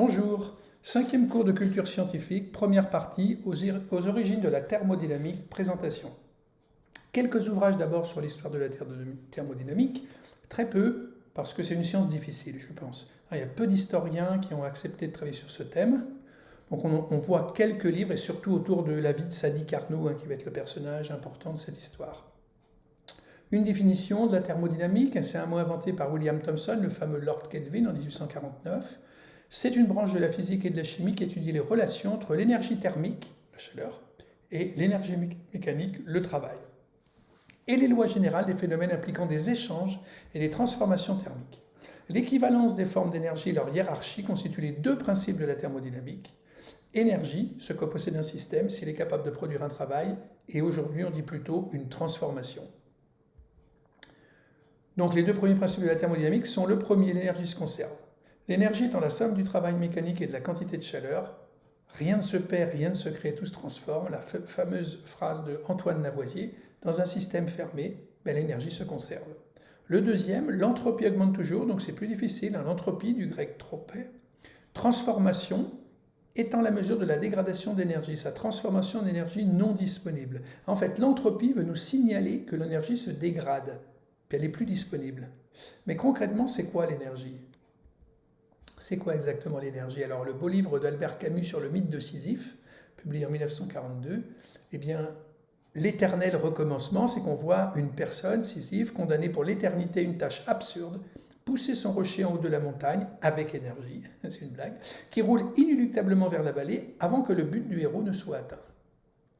Bonjour, cinquième cours de culture scientifique, première partie, aux origines de la thermodynamique, présentation. Quelques ouvrages d'abord sur l'histoire de la thermodynamique, très peu, parce que c'est une science difficile, je pense. Il y a peu d'historiens qui ont accepté de travailler sur ce thème. Donc on voit quelques livres, et surtout autour de la vie de Sadi Carnot, qui va être le personnage important de cette histoire. Une définition de la thermodynamique, c'est un mot inventé par William Thomson, le fameux Lord Kelvin en 1849. C'est une branche de la physique et de la chimie qui étudie les relations entre l'énergie thermique, la chaleur, et l'énergie mécanique, le travail, et les lois générales des phénomènes impliquant des échanges et des transformations thermiques. L'équivalence des formes d'énergie et leur hiérarchie constituent les deux principes de la thermodynamique. Énergie, ce que possède un système s'il est capable de produire un travail, et aujourd'hui on dit plutôt une transformation. Donc les deux premiers principes de la thermodynamique sont: le premier, l'énergie se conserve. L'énergie étant la somme du travail mécanique et de la quantité de chaleur, rien ne se perd, rien ne se crée, tout se transforme. La fameuse phrase de Antoine Lavoisier: dans un système fermé, l'énergie se conserve. Le deuxième, l'entropie augmente toujours, donc c'est plus difficile. L'entropie, du grec tropé, transformation, étant la mesure de la dégradation d'énergie, sa transformation en énergie non disponible. En fait, l'entropie veut nous signaler que l'énergie se dégrade, puis elle n'est plus disponible. Mais concrètement, c'est quoi l'énergie ? C'est quoi exactement l'énergie ? Alors, le beau livre d'Albert Camus sur le mythe de Sisyphe, publié en 1942, eh bien, l'éternel recommencement, c'est qu'on voit une personne, Sisyphe, condamnée pour l'éternité à une tâche absurde, pousser son rocher en haut de la montagne, avec énergie, c'est une blague, qui roule inéluctablement vers la vallée avant que le but du héros ne soit atteint.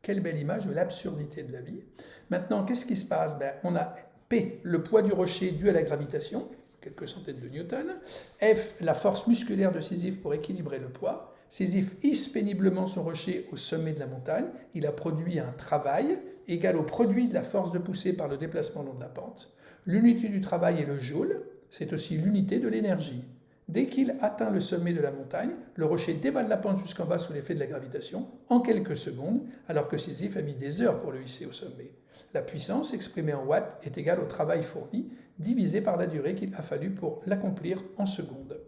Quelle belle image de l'absurdité de la vie. Maintenant, qu'est-ce qui se passe ? On a P, le poids du rocher dû à la gravitation, quelques centaines de newtons. F, la force musculaire de Sisyphe pour équilibrer le poids. Sisyphe hisse péniblement son rocher au sommet de la montagne. Il a produit un travail égal au produit de la force de poussée par le déplacement long de la pente. L'unité du travail est le joule, c'est aussi l'unité de l'énergie. Dès qu'il atteint le sommet de la montagne, le rocher dévale la pente jusqu'en bas sous l'effet de la gravitation en quelques secondes, alors que Sisyphe a mis des heures pour le hisser au sommet. La puissance, exprimée en watts, est égale au travail fourni, divisé par la durée qu'il a fallu pour l'accomplir en secondes.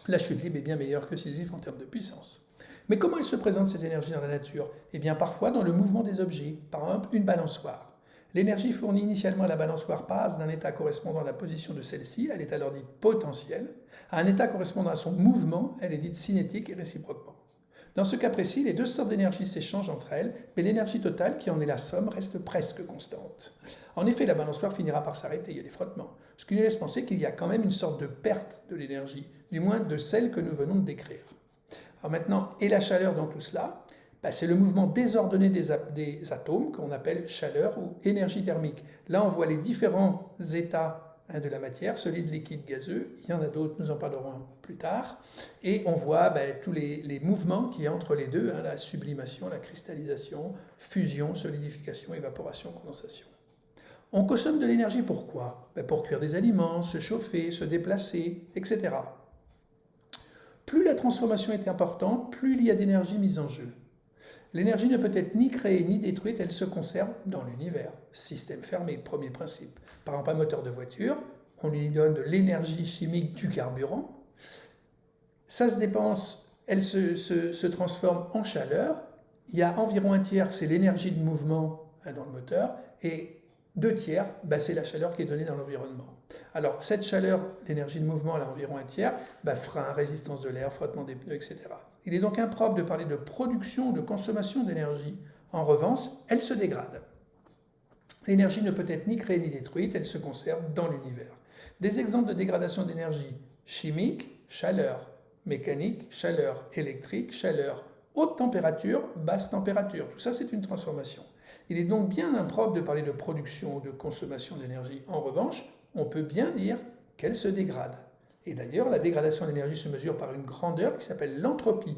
La chute libre est bien meilleure que Sisyphe en termes de puissance. Mais comment elle se présente, cette énergie, dans la nature ? Eh bien, parfois dans le mouvement des objets, par exemple une balançoire. L'énergie fournie initialement à la balançoire passe d'un état correspondant à la position de celle-ci, elle est alors dite potentielle, à un état correspondant à son mouvement, elle est dite cinétique et réciproquement. Dans ce cas précis, les deux sortes d'énergie s'échangent entre elles, mais l'énergie totale, qui en est la somme, reste presque constante. En effet, la balançoire finira par s'arrêter, il y a des frottements, ce qui nous laisse penser qu'il y a quand même une sorte de perte de l'énergie, du moins de celle que nous venons de décrire. Alors maintenant, et la chaleur dans tout cela ? C'est le mouvement désordonné des atomes qu'on appelle chaleur ou énergie thermique. Là, on voit les différents états de la matière, solide, liquide, gazeux. Il y en a d'autres, nous en parlerons plus tard. Et on voit tous les mouvements qu'il y a entre les deux, la sublimation, la cristallisation, fusion, solidification, évaporation, condensation. On consomme de l'énergie pourquoi ? Pour cuire des aliments, se chauffer, se déplacer, etc. Plus la transformation est importante, plus il y a d'énergie mise en jeu. L'énergie ne peut être ni créée ni détruite, elle se conserve dans l'univers. Système fermé, premier principe. Par exemple, un moteur de voiture, on lui donne de l'énergie chimique du carburant. Ça se dépense, elle se transforme en chaleur. Il y a environ un tiers, c'est l'énergie de mouvement dans le moteur, et 2 tiers, c'est la chaleur qui est donnée dans l'environnement. Alors, cette chaleur, l'énergie de mouvement, elle a environ un tiers, frein, résistance de l'air, frottement des pneus, etc. Il est donc impropre de parler de production ou de consommation d'énergie. En revanche, elle se dégrade. L'énergie ne peut être ni créée ni détruite, elle se conserve dans l'univers. Des exemples de dégradation d'énergie: chimique, chaleur; mécanique, chaleur; électrique, chaleur; haute température, basse température. Tout ça, c'est une transformation. Il est donc bien impropre de parler de production ou de consommation d'énergie. En revanche, on peut bien dire qu'elle se dégrade. Et d'ailleurs, la dégradation de l'énergie se mesure par une grandeur qui s'appelle l'entropie,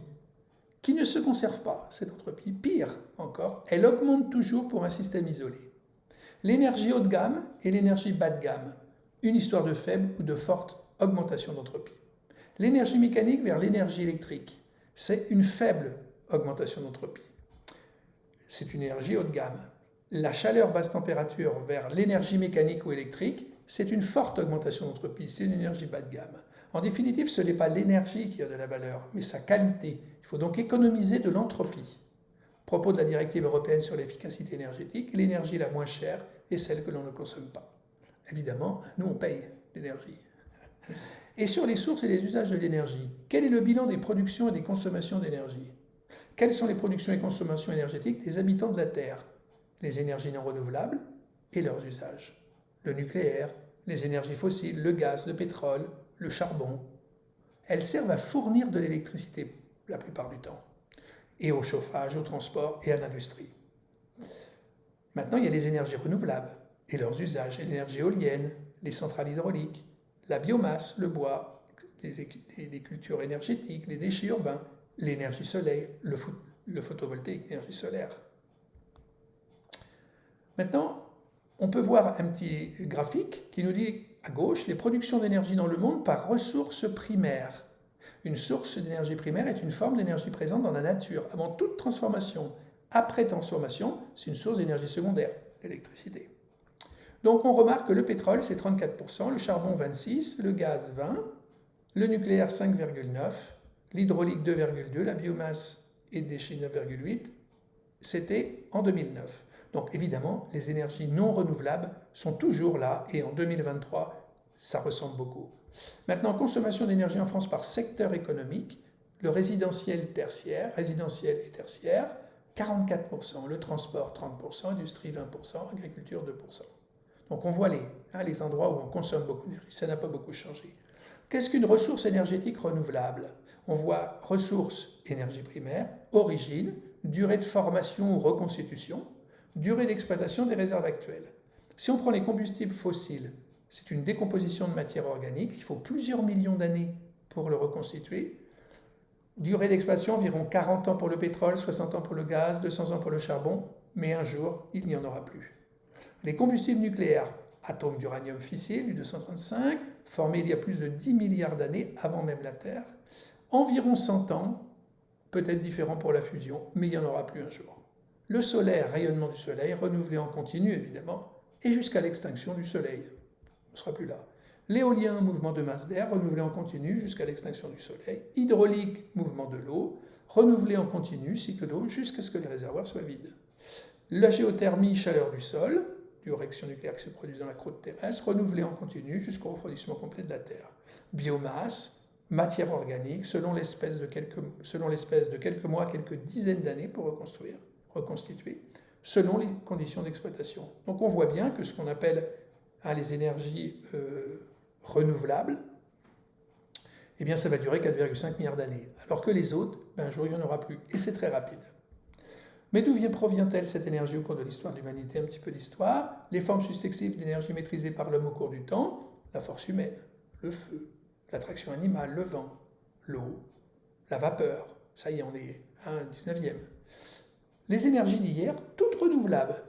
qui ne se conserve pas, cette entropie. Pire encore, elle augmente toujours pour un système isolé. L'énergie haut de gamme et l'énergie bas de gamme, une histoire de faible ou de forte augmentation d'entropie. L'énergie mécanique vers l'énergie électrique, c'est une faible augmentation d'entropie. C'est une énergie haut de gamme. La chaleur basse température vers l'énergie mécanique ou électrique, c'est une forte augmentation d'entropie, c'est une énergie bas de gamme. En définitive, ce n'est pas l'énergie qui a de la valeur, mais sa qualité. Il faut donc économiser de l'entropie. À propos de la directive européenne sur l'efficacité énergétique, l'énergie la moins chère est celle que l'on ne consomme pas. Évidemment, nous on paye l'énergie. Et sur les sources et les usages de l'énergie, quel est le bilan des productions et des consommations d'énergie? Quelles sont les productions et consommations énergétiques des habitants de la Terre? Les énergies non renouvelables et leurs usages. Le nucléaire, les énergies fossiles, le gaz, le pétrole, le charbon. Elles servent à fournir de l'électricité la plupart du temps, et au chauffage, au transport et à l'industrie. Maintenant, il y a les énergies renouvelables et leurs usages, l'énergie éolienne, les centrales hydrauliques, la biomasse, le bois, les cultures énergétiques, les déchets urbains, l'énergie soleil, le photovoltaïque, l'énergie solaire. Maintenant, on peut voir un petit graphique qui nous dit à gauche les productions d'énergie dans le monde par ressources primaires. Une source d'énergie primaire est une forme d'énergie présente dans la nature avant toute transformation. Après transformation, c'est une source d'énergie secondaire, l'électricité. Donc on remarque que le pétrole c'est 34%, le charbon 26%, le gaz 20%, le nucléaire 5,9%, l'hydraulique 2,2%, la biomasse et déchets 9,8%. C'était en 2009. Donc évidemment, les énergies non renouvelables sont toujours là et en 2023, ça ressemble beaucoup. Maintenant, consommation d'énergie en France par secteur économique, le résidentiel et tertiaire, 44%, le transport 30%, industrie 20%, agriculture 2%. Donc on voit les endroits où on consomme beaucoup d'énergie, ça n'a pas beaucoup changé. Qu'est-ce qu'une ressource énergétique renouvelable? On voit ressources, énergie primaire, origine, durée de formation ou reconstitution, durée d'exploitation des réserves actuelles. Si on prend les combustibles fossiles, c'est une décomposition de matière organique, il faut plusieurs millions d'années pour le reconstituer. Durée d'exploitation, environ 40 ans pour le pétrole, 60 ans pour le gaz, 200 ans pour le charbon, mais un jour, il n'y en aura plus. Les combustibles nucléaires, atomes d'uranium fissile, U-235, formés il y a plus de 10 milliards d'années, avant même la Terre, environ 100 ans, peut-être différent pour la fusion, mais il n'y en aura plus un jour. Le solaire, rayonnement du soleil, renouvelé en continu évidemment, et jusqu'à l'extinction du soleil. On ne sera plus là. L'éolien, mouvement de masse d'air, renouvelé en continu jusqu'à l'extinction du soleil. Hydraulique, mouvement de l'eau, renouvelé en continu, cycle d'eau, jusqu'à ce que les réservoirs soient vides. La géothermie, chaleur du sol, du réaction nucléaire qui se produit dans la croûte terrestre, renouvelé en continu jusqu'au refroidissement complet de la Terre. Biomasse, matière organique, selon l'espèce de quelques mois, quelques dizaines d'années pour reconstituer, selon les conditions d'exploitation. Donc on voit bien que ce qu'on appelle les énergies renouvelables, eh bien ça va durer 4,5 milliards d'années, alors que les autres, un jour il n'y en aura plus, et c'est très rapide. Mais d'où provient-elle cette énergie au cours de l'histoire de l'humanité? Un petit peu d'histoire. Les formes successives d'énergie maîtrisées par l'homme au cours du temps, la force humaine, le feu, l'attraction animale, le vent, l'eau, la vapeur, ça y est, on est à un 19e. Les énergies d'hier, toutes renouvelables,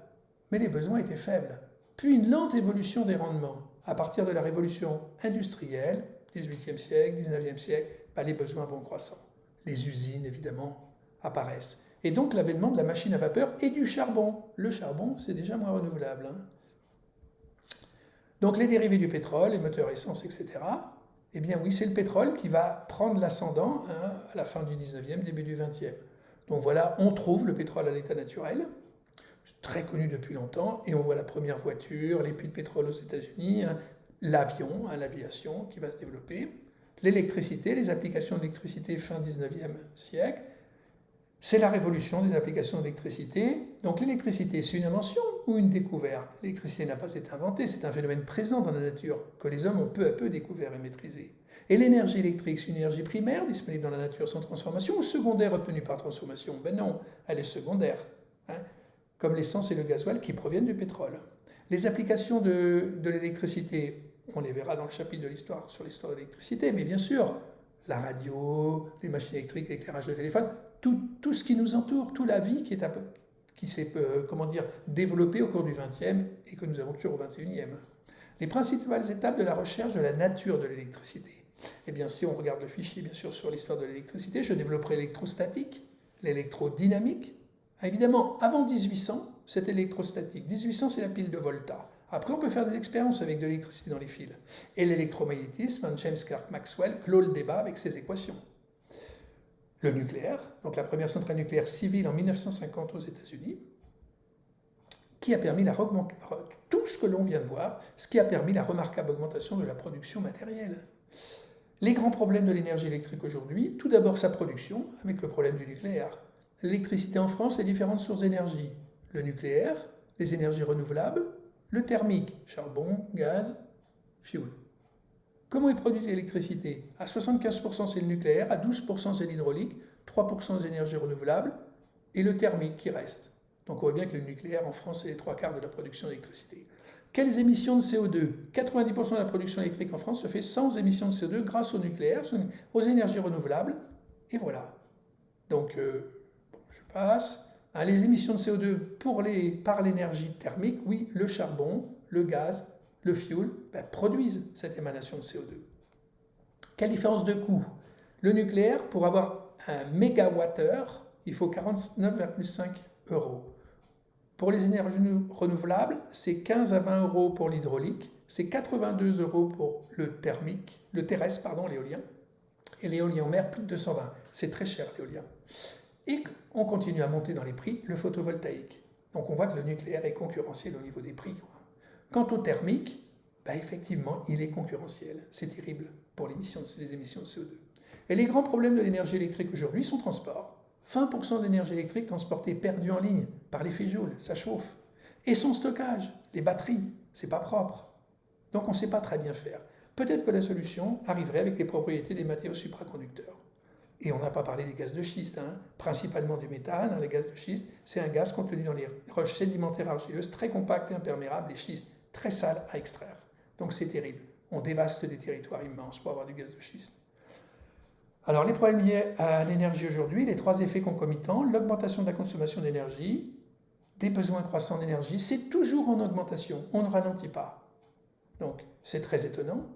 mais les besoins étaient faibles. Puis une lente évolution des rendements. À partir de la révolution industrielle, 18e siècle, 19e siècle, les besoins vont croissant. Les usines, évidemment, apparaissent. Et donc l'avènement de la machine à vapeur et du charbon. Le charbon, c'est déjà moins renouvelable. Donc les dérivés du pétrole, les moteurs essence, etc., eh bien oui, c'est le pétrole qui va prendre l'ascendant à la fin du 19e, début du 20e. Donc voilà, on trouve le pétrole à l'état naturel, très connu depuis longtemps, et on voit la première voiture, les puits de pétrole aux États-Unis, l'avion, l'aviation qui va se développer, l'électricité, les applications d'électricité fin 19e siècle. C'est la révolution des applications d'électricité. Donc l'électricité, c'est une invention ou une découverte? L'électricité n'a pas été inventée, c'est un phénomène présent dans la nature que les hommes ont peu à peu découvert et maîtrisé. Et l'énergie électrique, c'est une énergie primaire disponible dans la nature sans transformation ou secondaire obtenue par transformation? Ben non, elle est secondaire, comme l'essence et le gasoil qui proviennent du pétrole. Les applications de l'électricité, on les verra dans le chapitre de l'histoire sur l'histoire de l'électricité, mais bien sûr, la radio, les machines électriques, l'éclairage de téléphone, tout ce qui nous entoure, toute la vie qui s'est développée au cours du XXe et que nous avons toujours au XXIe. Les principales étapes de la recherche de la nature de l'électricité. Eh bien, si on regarde le fichier, bien sûr, sur l'histoire de l'électricité, je développerai l'électrostatique, l'électrodynamique. Évidemment, avant 1800, c'était électrostatique. 1800, c'est la pile de Volta. Après, on peut faire des expériences avec de l'électricité dans les fils. Et l'électromagnétisme, James Clerk Maxwell clôt le débat avec ses équations. Le nucléaire, donc la première centrale nucléaire civile en 1950 aux États-Unis, qui a permis tout ce que l'on vient de voir, ce qui a permis la remarquable augmentation de la production matérielle. Les grands problèmes de l'énergie électrique aujourd'hui, tout d'abord sa production, avec le problème du nucléaire. L'électricité en France, les différentes sources d'énergie. Le nucléaire, les énergies renouvelables, le thermique, charbon, gaz, fioul. Comment est produite l'électricité? À 75% c'est le nucléaire, à 12% c'est l'hydraulique, 3% les énergies renouvelables, et le thermique qui reste. Donc on voit bien que le nucléaire en France, c'est les 3/4 de la production d'électricité. Quelles émissions de CO2? 90% de la production électrique en France se fait sans émissions de CO2 grâce au nucléaire, aux énergies renouvelables, et voilà. Donc, je passe. Les émissions de CO2 par l'énergie thermique, oui, le charbon, le gaz, le fioul produisent cette émanation de CO2. Quelle différence de coût? Le nucléaire, pour avoir un mégawattheure, il faut 49,5 €. Pour les énergies renouvelables, c'est 15 à 20 € pour l'hydraulique, c'est 82 € pour le terrestre, l'éolien, et l'éolien en mer, plus de 220. C'est très cher l'éolien. Et on continue à monter dans les prix le photovoltaïque. Donc on voit que le nucléaire est concurrentiel au niveau des prix. Quant au thermique, effectivement, il est concurrentiel. C'est terrible pour les émissions de CO2. Et les grands problèmes de l'énergie électrique aujourd'hui sont transport. 20% de l'énergie électrique transportée perdue en ligne par l'effet Joule, ça chauffe. Et son stockage, les batteries, c'est pas propre. Donc on ne sait pas très bien faire. Peut-être que la solution arriverait avec les propriétés des matériaux supraconducteurs. Et on n'a pas parlé des gaz de schiste, principalement du méthane. Les gaz de schiste, c'est un gaz contenu dans les roches sédimentaires argileuses, très compactes et imperméables, les schistes très sales à extraire. Donc c'est terrible. On dévaste des territoires immenses pour avoir du gaz de schiste. Alors les problèmes liés à l'énergie aujourd'hui, les 3 effets concomitants, l'augmentation de la consommation d'énergie, des besoins croissants d'énergie, c'est toujours en augmentation, on ne ralentit pas. Donc c'est très étonnant.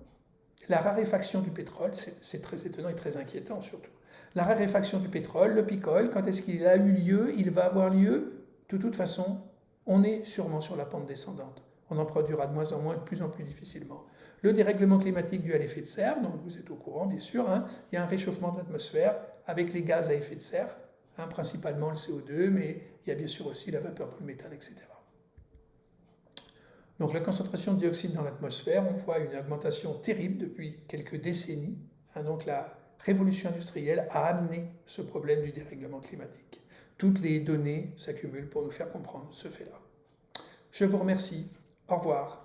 La raréfaction du pétrole, c'est très étonnant et très inquiétant surtout. La raréfaction du pétrole, le peak oil, quand est-ce qu'il a eu lieu? Il va avoir lieu. De toute façon, on est sûrement sur la pente descendante. On en produira de moins en moins, de plus en plus difficilement. Le dérèglement climatique dû à l'effet de serre, donc vous êtes au courant bien sûr, il y a un réchauffement de l'atmosphère avec les gaz à effet de serre, principalement le CO2, mais il y a bien sûr aussi la vapeur d'eau, le méthane, etc. Donc la concentration de dioxyde dans l'atmosphère, on voit une augmentation terrible depuis quelques décennies. Donc la révolution industrielle a amené ce problème du dérèglement climatique. Toutes les données s'accumulent pour nous faire comprendre ce fait-là. Je vous remercie. Au revoir.